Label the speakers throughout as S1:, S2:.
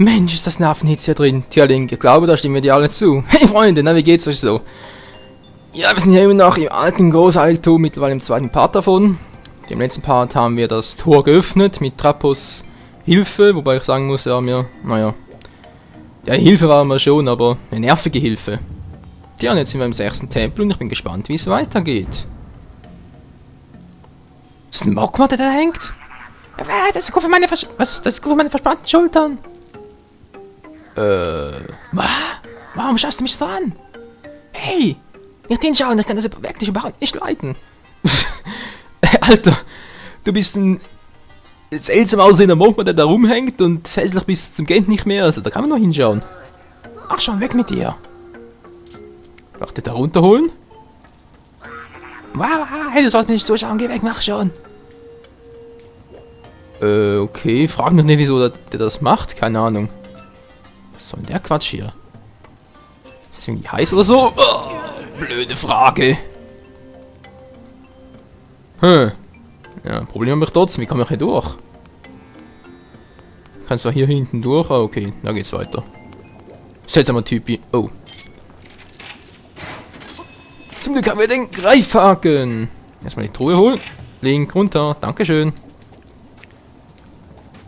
S1: Mensch, ist das Nervenhitz hier drin. Tja, Link, ich glaube, da stimmen wir dir alle zu. Hey Freunde, na, wie geht's euch so? Ja, wir sind hier immer noch im alten Großeigentum, mittlerweile im zweiten Part davon. Im letzten Part haben wir das Tor geöffnet mit Trappos Hilfe, wobei ich sagen muss, ja, naja, ja, Hilfe war mir schon, aber eine nervige Hilfe. Tja, und jetzt sind wir im 6. Tempel und ich bin gespannt, wie es weitergeht. Ist das ein Mogma, der da hängt? Das ist gut für meine Das ist gut für meine verspannten Schultern. Warum schaust du mich so an? Hey, nicht hinschauen, ich kann das wirklich überhaupt nicht leiden. Alter, du bist ein seltsam aussehender Mogma, der da rumhängt und hässlich bis zum Geld nicht mehr, also da kann man nur hinschauen. Ach schon, weg mit dir. Mach den da runterholen. Wow, hey, du sollst mir nicht zuschauen, geh weg, mach schon. Okay, frag mich nicht, wieso der das macht, keine Ahnung. Was soll denn der Quatsch hier? Ist das irgendwie heiß oder so? Oh, blöde Frage. Ja, Problem habe ich trotzdem, wie komme ich hier durch? Kannst du hier hinten durch? Ah, okay, da geht's weiter. Seltsamer Typi. Oh. Zum Glück haben wir den Greifhaken. Erstmal die Truhe holen. Link runter. Dankeschön.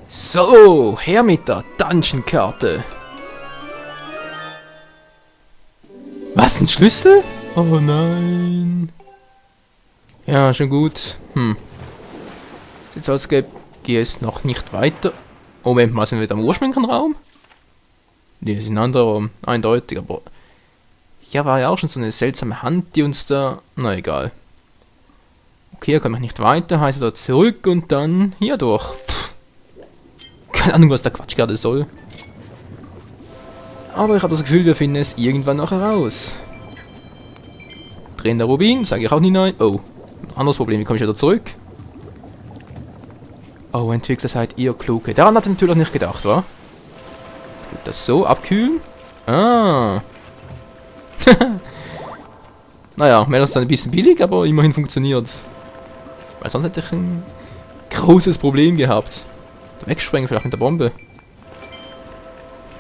S1: So, her mit der Dungeon-Karte. Was, ein Schlüssel? Oh nein. Ja, schon gut. Sieht aus, als gehe es noch nicht weiter. Moment mal, sind wir wieder im ursprünglichen Raum? Ne, ist ein anderer Raum. Eindeutig, aber... Hier war ja auch schon so eine seltsame Hand, die uns da... Na egal. Okay, hier komme ich nicht weiter, heißt da zurück und dann hier durch. Keine Ahnung, was der Quatsch gerade soll. Aber ich habe das Gefühl, wir finden es irgendwann noch heraus. Drehen der Rubin, sage ich auch nicht nein. Oh, ein anderes Problem, wie komme ich wieder zurück? Oh, Entwickler seid ihr Kluge. Daran habt ihr natürlich nicht gedacht, wa? Geht das so? Abkühlen? Ah. Naja, mehr ist dann ein bisschen billig, aber immerhin funktioniert's. Weil sonst hätte ich ein großes Problem gehabt. Wegsprengen vielleicht mit der Bombe.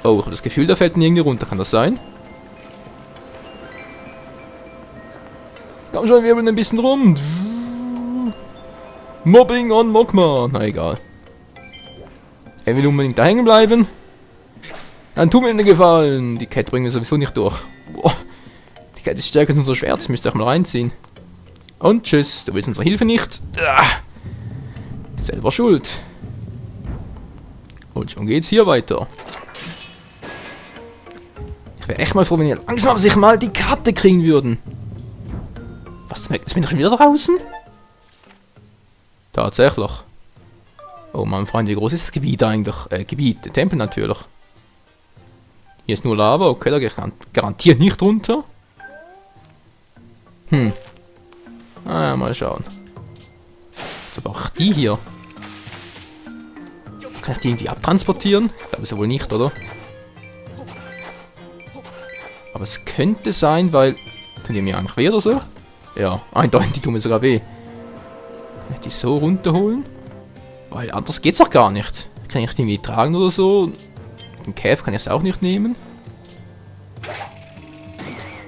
S1: Oh, ich habe das Gefühl, da fällt mir irgendwie runter. Kann das sein? Komm schon, wirbeln ein bisschen rum. Mobbing on Mogma. Na egal. Er will unbedingt da hängen bleiben. Dann tu mir einen Gefallen. Die Kette bringen wir sowieso nicht durch. Boah. Die Kette ist stärker als unser Schwert. Das müsst ihr auch mal reinziehen. Und tschüss. Du willst unsere Hilfe nicht. Selber schuld. Und schon geht's hier weiter. Ich wäre echt mal froh, wenn ihr langsam sich mal die Karte kriegen würden. Was, jetzt bin ich schon wieder draußen? Tatsächlich. Oh mein Freund, wie groß ist das Gebiet eigentlich? Gebiet, der Tempel natürlich. Hier ist nur Lava, okay, da gehe ich garantiert nicht runter. Ah, mal schauen. So, aber auch die hier. Kann ich die irgendwie abtransportieren? Ich glaube es ja wohl nicht, oder? Aber es könnte sein, weil... Können die mir eigentlich weh oder so? Ja, eindeutig, die tun mir sogar weh. Kann ich die so runterholen? Weil anders geht's doch gar nicht. Kann ich die irgendwie tragen oder so? Den Käfer kann ich es auch nicht nehmen.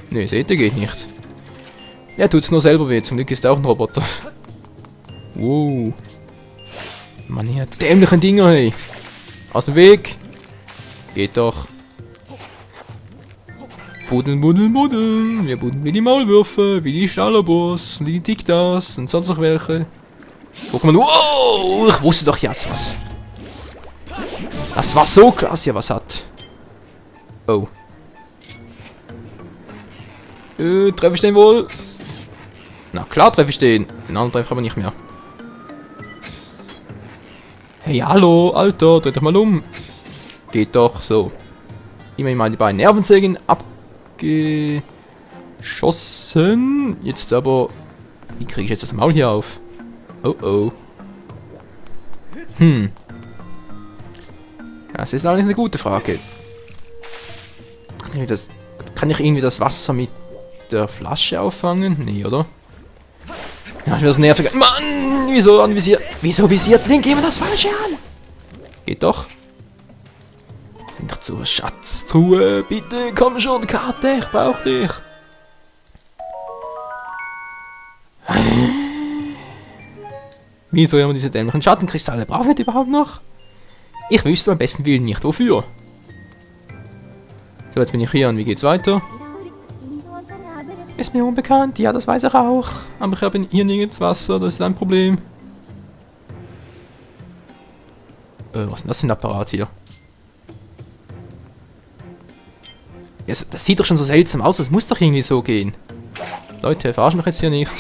S1: Ne, seht ihr, geht nicht. Ja, tut's nur selber weh. Zum Glück ist er auch ein Roboter. Wow. Mann, hier dämlichen Dinger, hey. Aus dem Weg. Geht doch. Buddeln, buddeln, buddeln. Wir buddeln wie die Maulwürfe, wie die Schallerboss, wie die Diktas und sonst noch welche. Guck mal, wow, ich wusste doch jetzt was. Das war so klar, dass hier was hat. Oh. Treffe ich den wohl? Na klar treffe ich den. Den anderen treffe ich aber nicht mehr. Hey, hallo, Alter, dreh dich mal um. Geht doch, so. Immerhin mal die beiden Nervensägen abgeschossen. Jetzt aber... Wie kriege ich jetzt das Maul hier auf? Oh, oh. Das ist allerdings eine gute Frage. Kann ich irgendwie das Wasser mit der Flasche auffangen? Nee, oder? Ja, das nervig. Mann, wieso anvisiert? Wieso visiert Link immer das Falsche an? Geht doch. zur Schatztruhe. Bitte, komm schon, Karte, ich brauch dich. Wieso immer diese dämlichen Schattenkristalle? Brauchen wir die überhaupt noch? Ich wüsste am besten Willen nicht, wofür. So, jetzt bin ich hier und wie geht's weiter? Ist mir unbekannt, ja, das weiß ich auch. Aber ich habe hier nirgends Wasser, das ist ein Problem. Was ist denn das für ein Apparat hier? Ja, das sieht doch schon so seltsam aus, das muss doch irgendwie so gehen. Leute, verarschen mich jetzt hier nicht.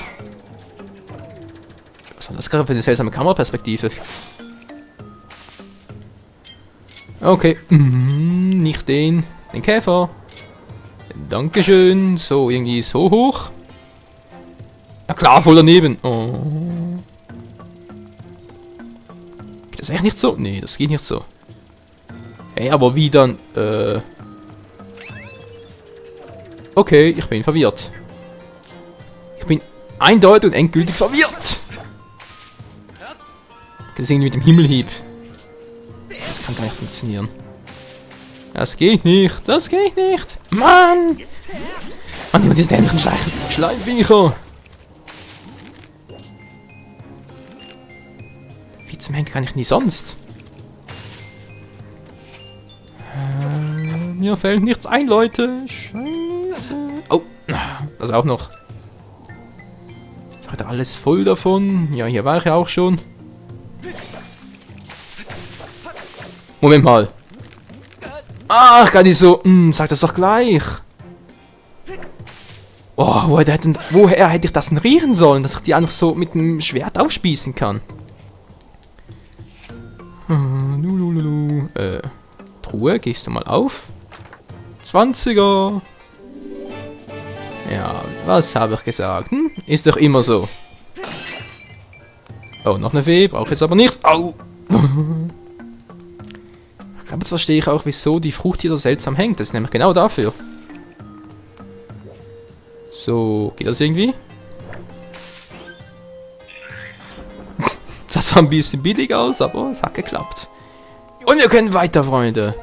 S1: Was war das gerade für eine seltsame Kameraperspektive? Okay, nicht den Käfer. Dankeschön. So, irgendwie so hoch. Na klar, voll daneben. Oh. Geht das echt nicht so? Nee, das geht nicht so. Ey, aber wie dann? Okay, ich bin verwirrt. Ich bin eindeutig und endgültig verwirrt. Das ist irgendwie mit dem Himmelhieb. Das kann gar nicht funktionieren. Das geht nicht. Das geht nicht. Mann! Mann, immer diese dämlichen Schleimviecher. Wie zum Henker kann ich nie sonst? Mir fällt nichts ein, Leute. Scheiße. Oh, das auch noch. Ist heute alles voll davon. Ja, hier war ich ja auch schon. Moment mal. Ach, gar nicht so. Sag das doch gleich. Oh, woher hätte ich das denn riechen sollen, dass ich die einfach so mit einem Schwert aufspießen kann? Truhe, gehst du mal auf? 20er. Ja, was habe ich gesagt? Ist doch immer so. Oh, noch eine Fee, brauche ich jetzt aber nicht. Au! Aber jetzt verstehe ich auch, wieso die Frucht hier so seltsam hängt. Das ist nämlich genau dafür. So, geht das irgendwie? Das sah ein bisschen billig aus, aber es hat geklappt. Und wir können weiter, Freunde.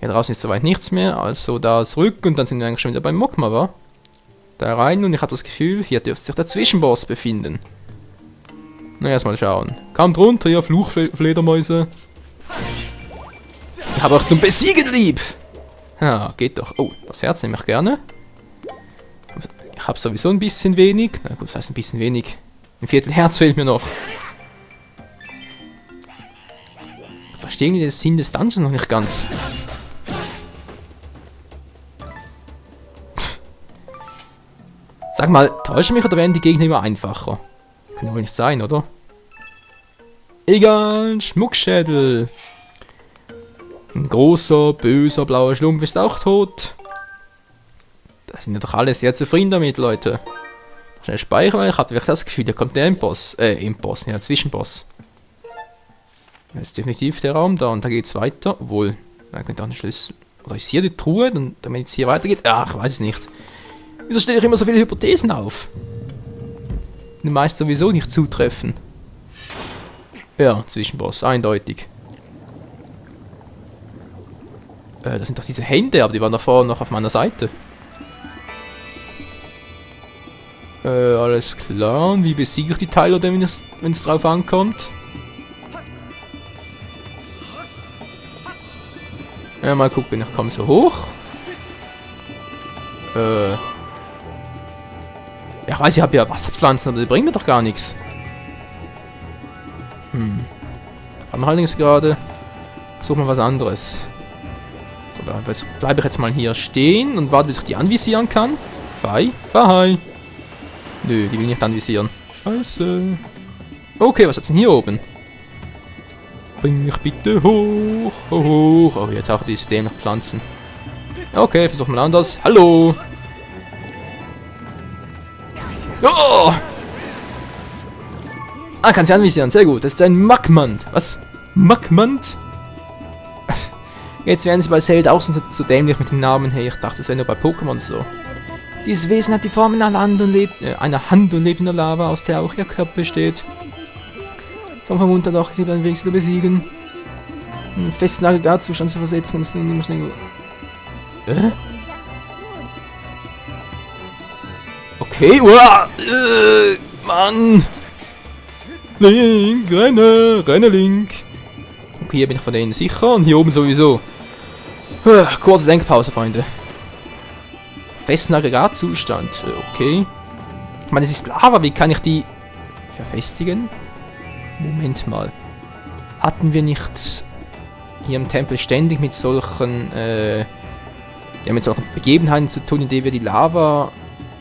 S1: Hier draußen ist soweit nichts mehr, also da zurück und dann sind wir eigentlich schon wieder beim Mokma, wa? Da rein und ich habe das Gefühl, hier dürfte sich der Zwischenboss befinden. Na, erstmal schauen. Kommt runter, ihr Fluchfledermäuse. Ich habe auch zum Besiegen lieb. Ja, geht doch. Oh, das Herz nehme ich gerne. Ich habe sowieso ein bisschen wenig. Na gut, das heißt ein bisschen wenig. Ein Viertel Herz fehlt mir noch. Ich verstehe den Sinn des Dungeons noch nicht ganz. Sag mal, täusche mich oder werden die Gegner immer einfacher? Kann wohl nicht sein, oder? Egal, Schmuckschädel. Ein großer, böser, blauer Schlumpf ist auch tot. Da sind wir doch alle sehr zufrieden damit, Leute. Schnell speichern, weil ich habe wirklich das Gefühl, da kommt der Imboss. Ja, Zwischenboss. Das ist definitiv der Raum da und da geht's weiter. Obwohl, da könnte auch ein Schlüssel. Oder ist hier die Truhe, dann, damit es hier weitergeht? Ach, ich weiß es nicht. Wieso stelle ich immer so viele Hypothesen auf? Die meist sowieso nicht zutreffen. Ja, Zwischenboss, eindeutig. Das sind doch diese Hände, aber die waren davor noch auf meiner Seite. Alles klar. Und wie besiege ich die Teile, wenn es drauf ankommt? Ja, mal gucken, ich komme so hoch. Ja, ich weiß, ich habe ja Wasserpflanzen, aber die bringen mir doch gar nichts. Kann man allerdings gerade. Suchen wir was anderes. So, bleibe ich jetzt mal hier stehen und warte, bis ich die anvisieren kann. Fahr hi. Nö, die will nicht anvisieren. Scheiße. Okay, was hat's denn hier oben? Bring mich bitte hoch. Hoch. Oh, jetzt auch diese dämlichen Pflanzen. Okay, versuchen wir anders. Hallo. Oh! Ah, kann sie anvisieren. Sehr gut. Das ist ein Magmand. Was? Magmand? Jetzt werden sie bei Zelda auch so dämlich mit den Namen. Hey, ich dachte, das wäre nur bei Pokémon so. Dieses Wesen hat die Form einer Hand und lebt in der Lava, aus der auch ihr Körper besteht. Vom Verwundert doch lieber einen Weg zu besiegen. einen festen Aggregatzustand zu versetzen. Okay, uah, Mann! Link, renne Link! Okay, hier bin ich von denen sicher und hier oben sowieso. Kurze Denkpause, Freunde. Festen Aggregatzustand, okay. Ich meine, es ist Lava, wie kann ich die verfestigen? Moment mal. Hatten wir nicht hier im Tempel ständig mit solchen, mit solchen Begebenheiten zu tun, indem wir die Lava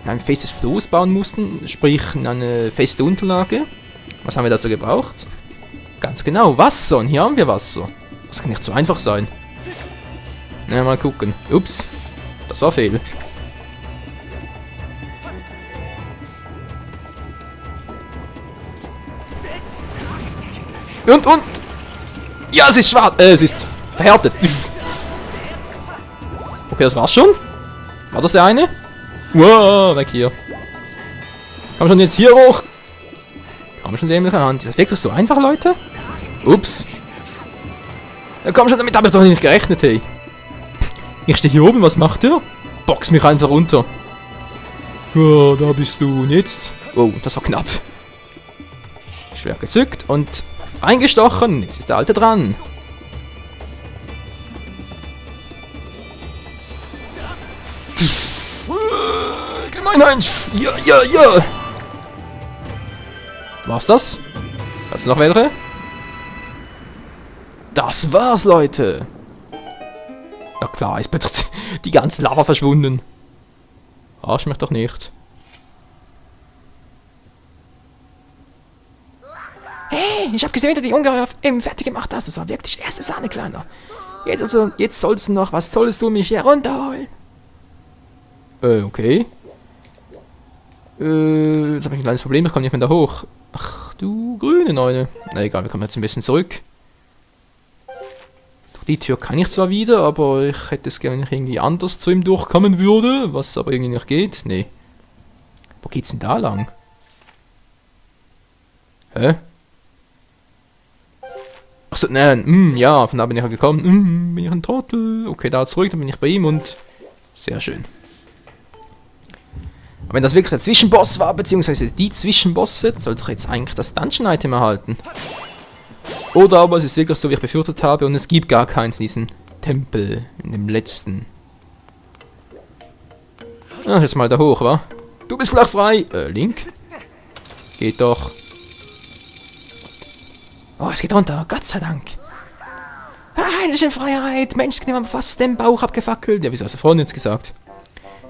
S1: in ein festes Floß bauen mussten, sprich in eine feste Unterlage? Was haben wir da so gebraucht? Ganz genau, Wasser. Und hier haben wir Wasser. Das kann nicht so einfach sein. Na, mal gucken. Ups. Das war Fehl. Und. Ja, es ist schwarz. Es ist verhärtet. Okay, das war's schon. War das der eine? Wow, weg hier. Komm schon jetzt hier hoch. Komm schon dämliche Hand. Ist das wirklich so einfach, Leute? Ups. Ja, komm schon, damit habe ich doch nicht gerechnet, hey. Ich stehe hier oben, was macht der? Box mich einfach runter. Ja, da bist du. Und jetzt? Oh, das war knapp. Schwer gezückt und eingestochen. Jetzt ist der Alte dran. Gemeinheit. Ja. War's das? Hat's noch welche? Das war's, Leute. Na klar, ist plötzlich die ganze Lava verschwunden. Arsch mich doch nicht. Hey, ich hab gesehen, wie du die Ungeheuer eben fertig gemacht hast. Das war wirklich erste Sahne, Kleiner. Jetzt sollst du noch was Tolles tun, mich hier runterholen. Okay. Jetzt habe ich ein kleines Problem, ich komme nicht mehr da hoch. Ach, du grüne Neune. Na egal, wir kommen jetzt ein bisschen zurück. Durch die Tür kann ich zwar wieder, aber ich hätte es gerne, wenn ich irgendwie anders zu ihm durchkommen würde, was aber irgendwie nicht geht. Nee. Wo geht's denn da lang? Hä? Achso, nein, ja, von da bin ich ja gekommen. Bin ich ein Trottel. Okay, da zurück, dann bin ich bei ihm und... Sehr schön. Aber wenn das wirklich der Zwischenboss war, beziehungsweise die Zwischenbosse, dann sollte ich jetzt eigentlich das Dungeon-Item erhalten. Oder aber es ist wirklich so, wie ich befürchtet habe, und es gibt gar keins in diesem Tempel, in dem letzten. Ach, jetzt mal da hoch, wa? Du bist gleich frei. Link? Geht doch. Oh, es geht runter, Gott sei Dank. Ah, endlich in Freiheit. Mensch, ich habe fast den Bauch abgefackelt. Ja, wieso hast du vorhin jetzt gesagt?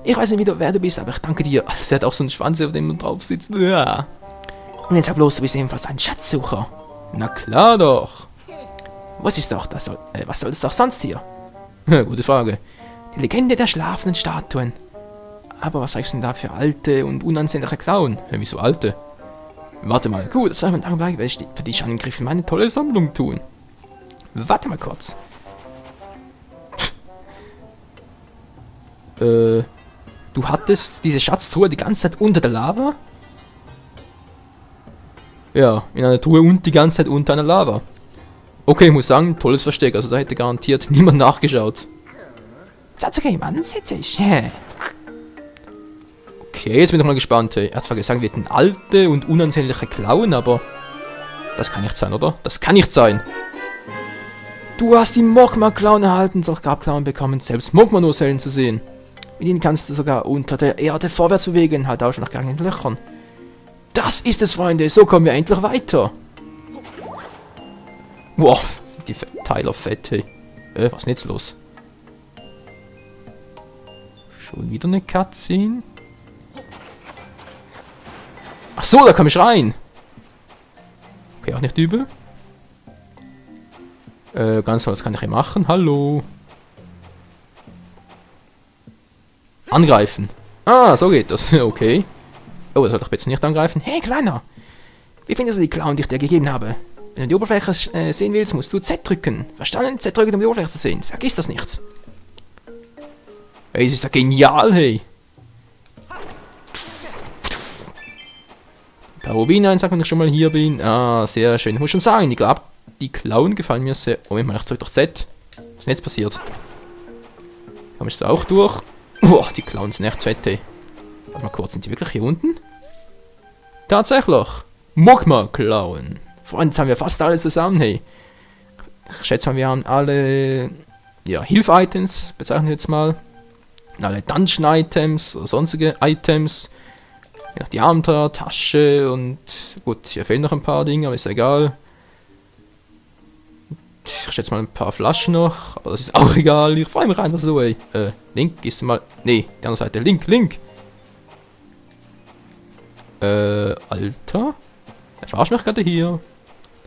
S1: Ich weiß nicht, wer du bist, aber ich danke dir. Der hat auch so einen Schwanz, auf dem man drauf sitzt. Ja. Und jetzt sag bloß, du bist ebenfalls ein Schatzsucher. Na klar doch. Was ist doch das? Was soll es doch sonst hier? Gute Frage. Die Legende der schlafenden Statuen. Aber was sagst du denn da für alte und unansehnliche Klauen? Wieso alte? Warte mal. Gut, das soll man langweilig, weil ich für dich einen Griff in meine tolle Sammlung tun. Warte mal kurz. Du hattest diese Schatztruhe die ganze Zeit unter der Lava? Ja, in einer Truhe und die ganze Zeit unter einer Lava. Okay, ich muss sagen, tolles Versteck. Also da hätte garantiert niemand nachgeschaut. That's okay, Mann, setze ich. Okay, jetzt bin ich mal gespannt. Er hat zwar gesagt, wir hätten alte und unansehnliche Klauen, aber... Das kann nicht sein, oder? Das kann nicht sein. Du hast die Mogma-Klauen erhalten, soll Grabklauen bekommen, selbst Mogma nur selten zu sehen. Mit ihnen kannst du sogar unter der Erde vorwärts bewegen, halt auch schon nach kleinen Löchern. Das ist es, Freunde, so kommen wir endlich weiter. Wow, sind die Teiler fett, hey. Was ist denn jetzt los? Schon wieder eine Cutscene? Ach so, da komme ich rein. Okay, auch nicht übel. Ganz was kann ich hier machen? Hallo. Angreifen. Ah, so geht das. Okay. Oh, das sollte ich jetzt nicht angreifen. Hey, Kleiner. Wie findest du die Klauen, die ich dir gegeben habe? Wenn du die Oberfläche sehen willst, musst du Z drücken. Verstanden? Z drücken, um die Oberfläche zu sehen. Vergiss das nicht. Hey, das ist ja genial, hey. Ein paar Rubine einsacken, wenn ich schon mal hier bin. Ah, sehr schön. Ich muss schon sagen, die Die Klauen gefallen mir sehr... Moment mal, ich zurück durch Z. Was ist denn jetzt passiert? Komm ich da auch durch? Boah, die Clowns sind echt fett, ey. Warte mal kurz, sind die wirklich hier unten? Tatsächlich! Mogma-Klauen. Freunde, jetzt haben wir fast alle zusammen, hey. Ich schätze mal, wir haben alle... Ja, Hilf-Items, bezeichnen wir jetzt mal. Und alle Dungeon-Items oder sonstige Items. Ja, die Abenteuer-Tasche und... Gut, hier fehlen noch ein paar Dinge, aber ist egal. Ich schätze mal ein paar Flaschen noch, aber das ist auch egal. Ich freue mich einfach so, ey. Link, gehst du mal... Nee, die andere Seite. Link. Alter. Er verarscht mich gerade hier.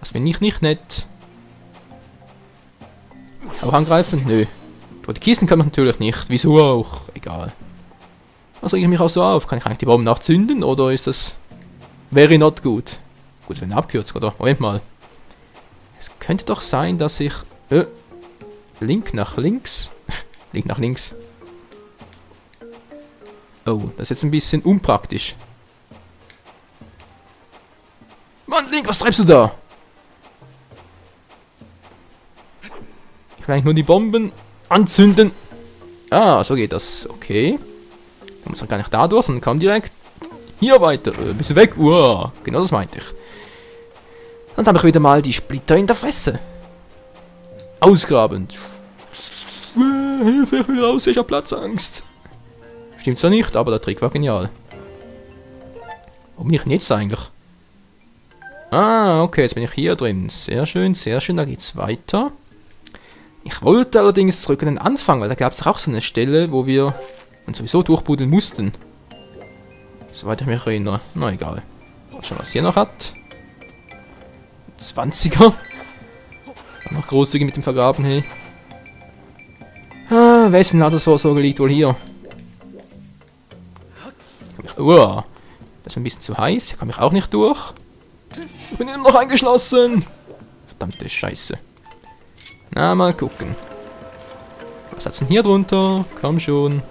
S1: Das bin ich nicht nett. Auch angreifen? Nö. Die Kisten kann man natürlich nicht. Wieso auch? Egal. Was rege ich mich auch so auf? Kann ich eigentlich die Bomben auch zünden? Oder ist das... Very not good? Gut, wenn abkürzt, oder? Moment mal. Es könnte doch sein, dass ich... Link nach links? Link nach links. Oh, das ist jetzt ein bisschen unpraktisch. Mann, Link, was treibst du da? Ich will eigentlich nur die Bomben anzünden. Ah, so geht das. Okay. Man muss auch gar nicht da durch, sondern kann direkt hier weiter. Bist du weg? Uah, genau das meinte ich. Dann habe ich wieder mal die Splitter in der Fresse. Ausgrabend. Hilfe, ich will raus, ich habe Platzangst. Stimmt zwar nicht, aber der Trick war genial. Wo bin ich denn jetzt eigentlich? Ah, okay, jetzt bin ich hier drin. Sehr schön, da geht's weiter. Ich wollte allerdings zurück an den Anfang, weil da gab es auch so eine Stelle, wo wir uns sowieso durchbuddeln mussten. Soweit ich mich erinnere. Na egal. Mal schauen, was hier noch hat. 20er. Dann noch großzügig mit dem Vergraben, hey. Ah, wessen Altersvorsorge liegt wohl hier? Uah. Das ist ein bisschen zu heiß. Hier komme ich auch nicht durch. Ich bin immer noch eingeschlossen. Verdammte Scheiße. Na, mal gucken. Was hat's denn hier drunter? Komm schon.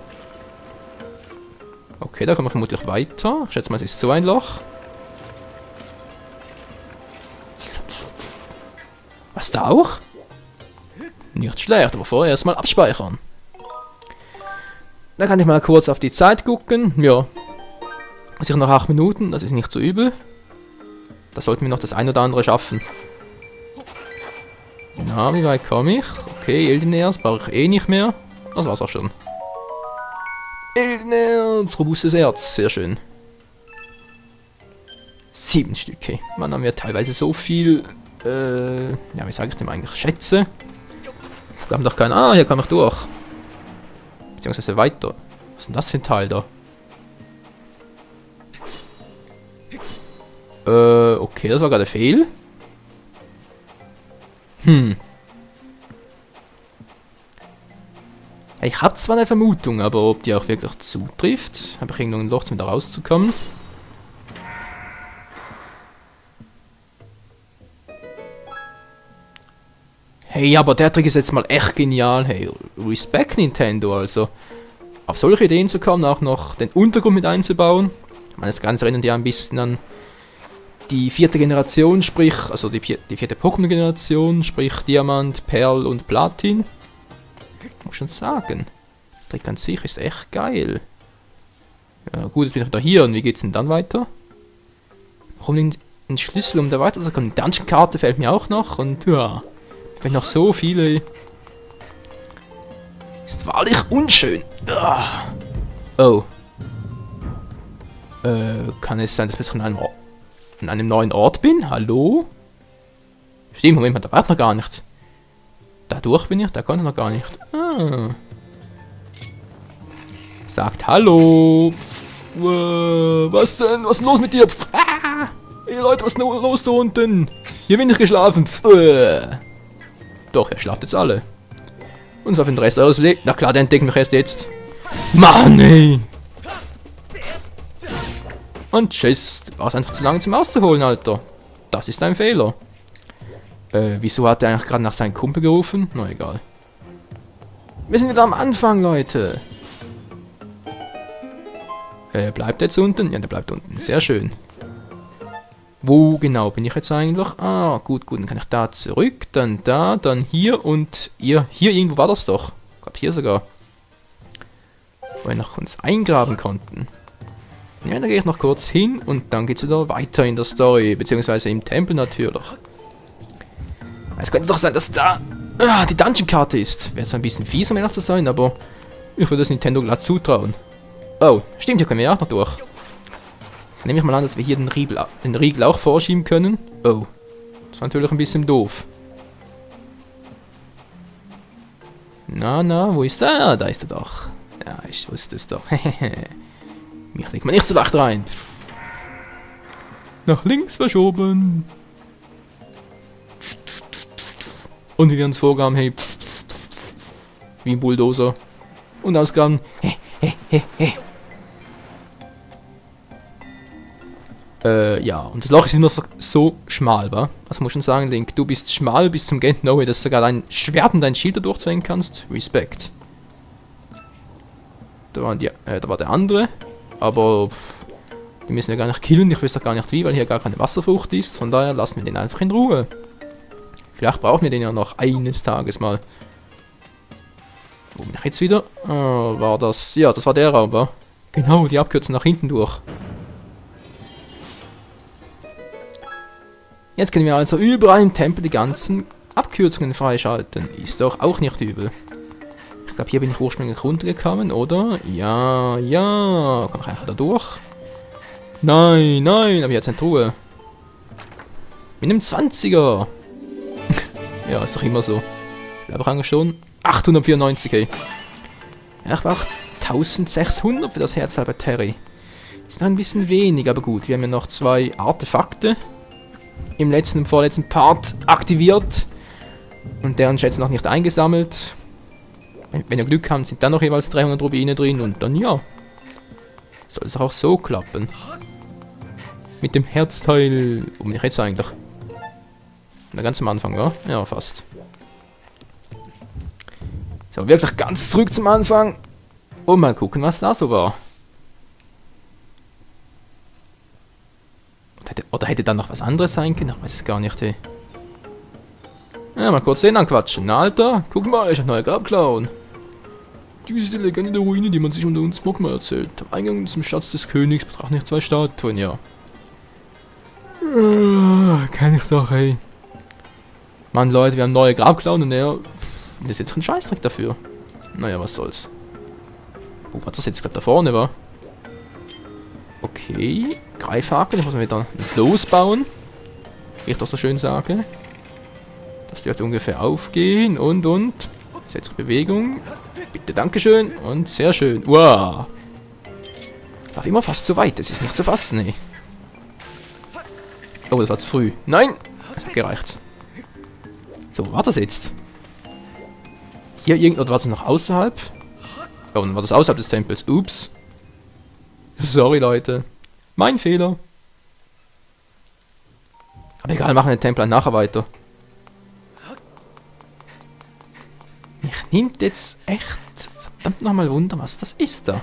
S1: Okay, da kommen wir vermutlich weiter. Ich schätze mal, es ist so ein Loch. Was da auch? Nicht schlecht, aber vorher erstmal abspeichern. Da kann ich mal kurz auf die Zeit gucken. Ja. Sicher noch 8 Minuten, das ist nicht so übel. Da sollten wir noch das ein oder andere schaffen. Na, wie weit komme ich? Okay, Eldenerz brauche ich eh nicht mehr. Das war's auch schon. Eldenerz, robustes Erz, sehr schön. 7 Stücke. Man, haben wir teilweise so viel, ja, wie sage ich dem eigentlich? Schätze. Das glaubt doch keiner. Ah, hier kann ich durch. Beziehungsweise weiter. Was ist denn das für ein Teil da? Okay, das war gerade fehl. Ich habe zwar eine Vermutung, aber ob die auch wirklich zutrifft, habe ich irgendwo ein Loch, um da rauszukommen. Hey, aber der Trick ist jetzt mal echt genial. Hey, Respekt Nintendo, also. Auf solche Ideen zu kommen, auch noch den Untergrund mit einzubauen. Ich meine, das Ganze erinnert ja ein bisschen an die 4. Generation, sprich, also die 4. Pokémon-Generation, sprich Diamant, Perl und Platin. Muss schon sagen. Der Trick an sich ist echt geil. Ja gut, jetzt bin ich da hier und wie geht's denn dann weiter? Warum den Schlüssel, um da weiterzukommen? Die Dungeon-Karte fällt mir auch noch und ja. Wenn noch so viele. Ist wahrlich unschön. Oh. Kann es sein, dass ich an einem neuen Ort bin? Hallo? Stimmt, Moment mal, da war noch gar nicht. Da durch bin ich, da kann ich noch gar nicht. Ah. Sagt Hallo. Was denn? Was ist denn los mit dir? Hey Leute, was ist denn los da unten? Hier bin ich geschlafen. Doch, ihr schlaft jetzt alle. Und zwar für den Rest eures Lebens. Na klar, der entdeckt mich erst jetzt. Mann, ey! Und tschüss. Du warst einfach zu lange zum Auszuholen, Alter. Das ist ein Fehler. Wieso hat er eigentlich gerade nach seinem Kumpel gerufen? Na egal. Wir sind wieder am Anfang, Leute. Bleibt jetzt unten? Ja, der bleibt unten. Sehr schön. Wo genau bin ich jetzt eigentlich? Ah, gut, gut, dann kann ich da zurück, dann da, dann hier und hier irgendwo war das doch. Ich glaube hier sogar. Wo wir noch uns eingraben konnten. Ja, da gehe ich noch kurz hin und dann geht es wieder weiter in der Story, beziehungsweise im Tempel natürlich. Es könnte doch sein, dass da die Dungeon-Karte ist. Wäre zwar ein bisschen fies, um ehrlich zu sein, aber ich würde das Nintendo glatt zutrauen. Oh, stimmt, hier können wir ja auch noch durch. Dann nehme ich mal an, dass wir hier den Riegel auch vorschieben können. Oh, das war natürlich ein bisschen doof. Na, wo ist er? Ah, da ist er doch. Ja, ich wusste es doch. Mich legt man nicht so leicht rein. Nach links verschoben. Und wie wir uns vorgaben, hey. Wie ein Bulldozer. Und Ausgaben. Ja, und das Loch ist nur so schmal, wa? Was muss ich schon sagen, Link? Du bist schmal bis zum Get No, dass du sogar dein Schwert und dein Schild da durchzwängen kannst. Respekt. Da war der andere. Aber die müssen wir gar nicht killen. Ich weiß doch gar nicht wie, weil hier gar keine Wasserfrucht ist. Von daher lassen wir den einfach in Ruhe. Vielleicht brauchen wir den ja noch eines Tages mal. Wo bin ich jetzt wieder? War das... Ja, das war der Raum, wa? Genau, die Abkürzung nach hinten durch. Jetzt können wir also überall im Tempel die ganzen Abkürzungen freischalten. Ist doch auch nicht übel. Ich glaube, hier bin ich ursprünglich runtergekommen, oder? Ja. Komm ich einfach da durch? Nein, aber jetzt in Ruhe. Mit einem 20er. Ja, ist doch immer so. Ich glaube auch schon 894, ey. Ja, ich brauche 1600 für das Herzteil Terry. Ist noch ein bisschen wenig, aber gut. Wir haben ja noch 2 Artefakte im letzten und vorletzten Part aktiviert. Und deren Schätze noch nicht eingesammelt. Wenn wir Glück haben, sind dann noch jeweils 300 Rubine drin und dann ja. Soll es auch so klappen. Mit dem Herzteil... Wo bin ich jetzt eigentlich? Na, ganz am Anfang, ja? Ja, fast. So, wirklich ganz zurück zum Anfang. Und mal gucken, was da so war. Oder hätte dann noch was anderes sein können? Ich weiß es gar nicht, hey. Ja, mal kurz den anquatschen. Na, Alter, guck mal, ich hab neue Grabklauen. Diese ist die Legende der Ruine, die man sich unter uns Smogma erzählt. Am Eingang zum Schatz des Königs betrachten nicht 2 Statuen, ja. Kenn ich doch, ey. Mann, Leute, wir haben neue Grabklauen und das ist jetzt ein Scheißdreck dafür. Naja, was soll's. Wo war das jetzt? Ich glaube, da vorne war. Okay. Greifhaken, ich muss mal wieder losbauen. Wie ich das so schön sage. Das dürfte ungefähr aufgehen und. Setzt Bewegung. Bitte, dankeschön. Und sehr schön. Wow. War immer fast zu weit. Das ist nicht zu fassen, ey. Oh, das war zu früh. Nein! Das hat gereicht. So, war das jetzt? Hier oder war das noch außerhalb? Oh, dann war das außerhalb des Tempels. Ups. Sorry, Leute. Mein Fehler. Aber egal, machen wir den Tempel nachher weiter. Mich nimmt jetzt echt verdammt nochmal Wunder, was das ist da.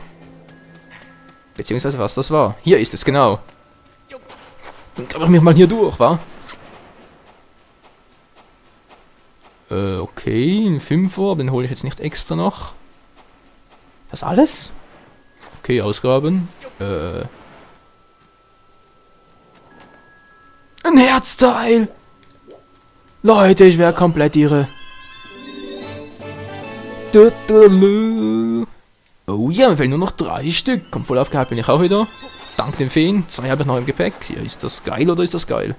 S1: Beziehungsweise was das war. Hier ist es, genau. Dann grabe ich mich mal hier durch, wa? Okay, ein 5er, den hole ich jetzt nicht extra noch. Das alles? Okay, ausgraben. Ein Herzteil! Leute, ich wäre komplett irre. Oh ja, mir fehlen nur noch 3 Stück. Kommt voll aufgehypt bin ich auch wieder. Dank dem Feen. 2 habe ich noch im Gepäck. Ja, ist das geil oder ist das geil?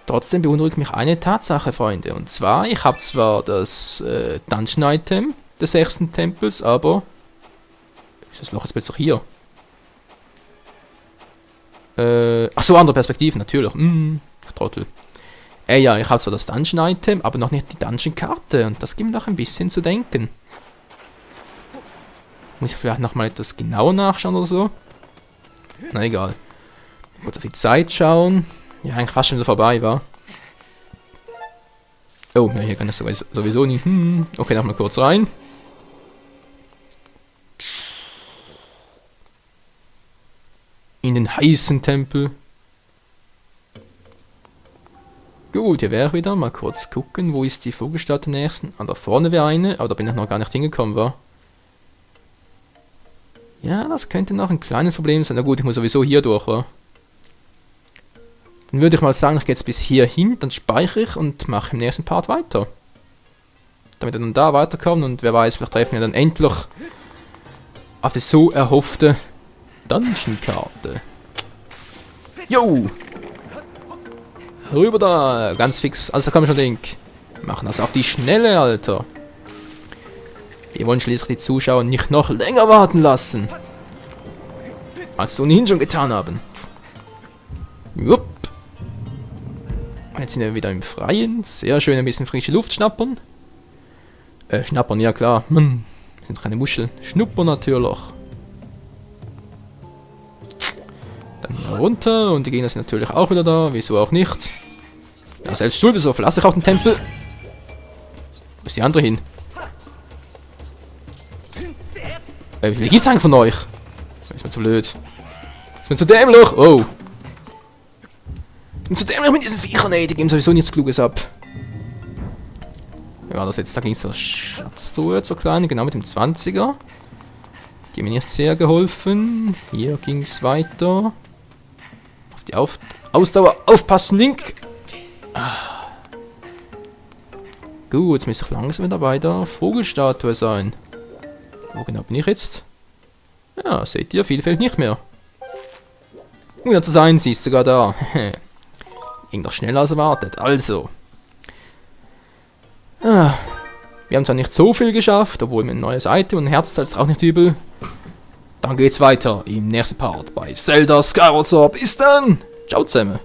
S1: Trotzdem beunruhigt mich eine Tatsache, Freunde. Und zwar, ich habe zwar das Dungeon-Item des 6. Tempels, aber... Ist das Loch jetzt plötzlich hier? Achso, andere Perspektiven, natürlich. Ich Trottel. Ja, ich habe zwar das Dungeon-Item, aber noch nicht die Dungeon-Karte. Und das gibt mir doch ein bisschen zu denken. Muss ich vielleicht nochmal etwas genauer nachschauen oder so? Na egal. Kurz auf die Zeit schauen. Ja, eigentlich fast schon wieder vorbei, war. Oh, ja, hier kann ich sowieso nicht. Okay, nochmal kurz rein. In den heißen Tempel. Gut, hier wäre ich wieder. Mal kurz gucken, wo ist die Vogelstadt am nächsten? Ah, da vorne wäre eine, aber da bin ich noch gar nicht hingekommen, war. Ja, das könnte noch ein kleines Problem sein. Na gut, ich muss sowieso hier durch, wa? Dann würde ich mal sagen, ich gehe jetzt bis hier hin, dann speichere ich und mache im nächsten Part weiter. Damit wir dann da weiterkommen und wer weiß, vielleicht treffen wir dann endlich auf die so erhoffte Dungeon-Karte. Jo! Rüber da! Ganz fix. Also komm schon, Link. Wir machen das auf die Schnelle, Alter. Wir wollen schließlich die Zuschauer nicht noch länger warten lassen. Als sie ohnehin schon getan haben. Jupp. Jetzt sind wir wieder im Freien. Sehr schön, ein bisschen frische Luft schnappern. Schnappern, ja klar. Sind keine Muscheln. Schnuppern natürlich. Dann runter und die Gegner sind natürlich auch wieder da. Wieso auch nicht? Ja, selbst Stuhlbesoff, verlasse ich auch den Tempel. Wo ist die andere hin? Wie viel gibt's eigentlich von euch? Ist mir zu blöd. Ist mir zu dämlich. Oh. Ich bin zu dämlich mit diesen Viechern, ey. Die geben sowieso nichts Kluges ab. Wie war das jetzt? Da ging es der Schatztruhe zur kleinen, genau mit dem 20er. Die haben mir nicht sehr geholfen. Hier ging es weiter. Auf die Ausdauer aufpassen, Link! Ah. Gut, jetzt müsste ich langsam wieder bei der Vogelstatue sein. Wo genau bin ich jetzt? Ja, seht ihr, viel fehlt nicht mehr. Um ja zu sein, sie ist sogar da. Ging doch schneller als erwartet. Also. Ah, wir haben zwar nicht so viel geschafft, obwohl wir ein neues Item und ein Herzteil ist auch nicht übel. Dann geht's weiter im nächsten Part bei Zelda Skyward Sword. Bis dann! Ciao zusammen!